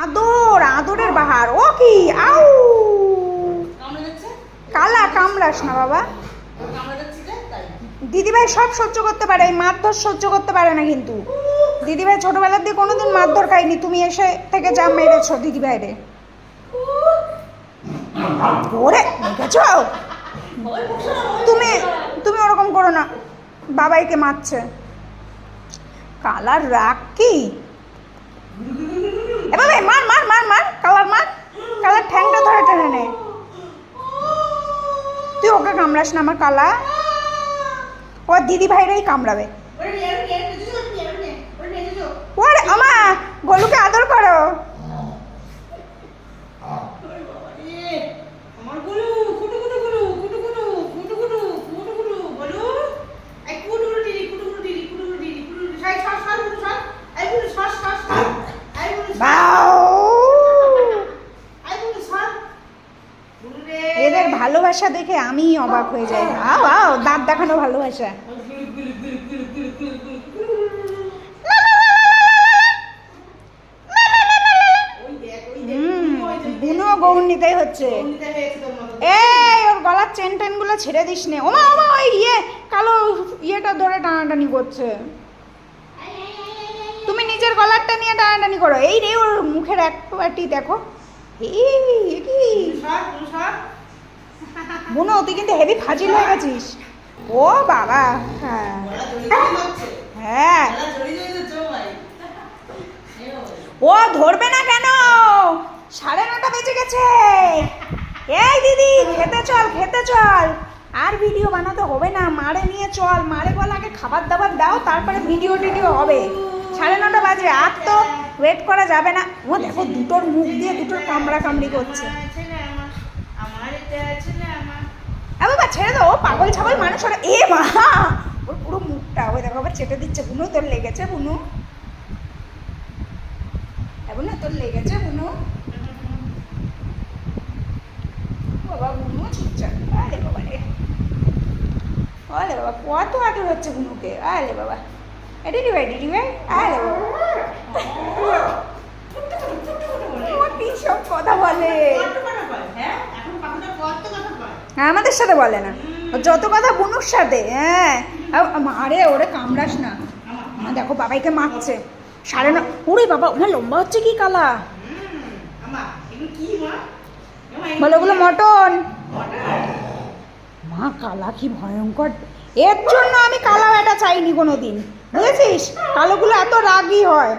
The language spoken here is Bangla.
আদর আদরের বাহার। ও কি আউ কালা, কামড়াস না বাবা। দিদিভাই সব সহ্য করতে পারে, এই মারধর সহ্য করতে পারে না। কিন্তু দিদিভাই ছোটবেলার দিয়ে কোনোদিন মারধর খাইনি, তুমি এসে থেকে যা মেরেছো দিদিভাইরে। ওরে দেখেছো, তুমি তুমি ওরকম করো না, বাবাইকে মারছে। কালার রাগ কি এভাবে মার মার মার মার, কালার মার, কালার ঠ্যাংটা ধরে টেনে নে। তুই ওকে কামড়াস না আমার কালা, ও দিদি ভাইরাই কামড়াবে। ওরে আমা গোলুকে আদর করো। এদের ভালোবাসা দেখে আমি অবাক হয়ে যাই। আও আও দাঁত দেখানো ভালোবাসা। বুনো গৌর নিতেই হচ্ছে। এই ওর গলার চেন টেন গুলো ছেড়ে দিস নে। ওমা ওমা ওই কালো ইয়েটা ধরে টানাটানি করছে। তুমি নিজের গলারটা নিয়ে টানাটানি করো। এই রে ওর মুখের এক পাটি দেখো। বুনো তুই কিন্তু হেভি ফাজিল হয়ে গেছিস। ও বাবা, হ্যাঁ ও ধরবে না কেন? 9:30 বেজে গেছে। এই দিদি খেতে চল, খেতে চল। আর ভিডিও বানাতে হবে না, মারে নিয়ে চল। মারে বল আগে খাবার দাবার দাও, তারপরে ভিডিও টিডিও হবে। 9:30 বাজে, আর তো ওয়েট করা যাবে না। ও দেখো দুটোর মুখ দিয়ে দুটোর কামড়া কামড়ি করছে। বাবা ছেড়ে দাও, পাগল ছাগল মানুষ ওরা। এ মা ওর পুরো মুখটা ওই দেখো আবার চেটে দিচ্ছে। বুনু তোর লেগেছে? বুনু বুনু তোর লেগেছে? বুনু বাবা, বুনু চুপচাপ। আরে বাবা রে, আরে বাবা কত আদর হচ্ছে বুনুকে। আরে বাবা দিদি ভাই, দিদি ভাই, আরে বাবা কি সব কথা বলে। আমাদের সাথে বলে না, যত কথা বুনুর সাথে। হ্যাঁ আরে ওরে কামড়াস না। দেখো বাবাইকে মারছে। 9:30। ওরে বাবা ওনার লম্বা হচ্ছে কি কালা। বলো ওগুলো মটন। মা কালা কি ভয়ঙ্কর। এর জন্য আমি কালা বেটা চাইনি কোনোদিন, বুঝেছিস? কালোগুলো এত রাগী হয়।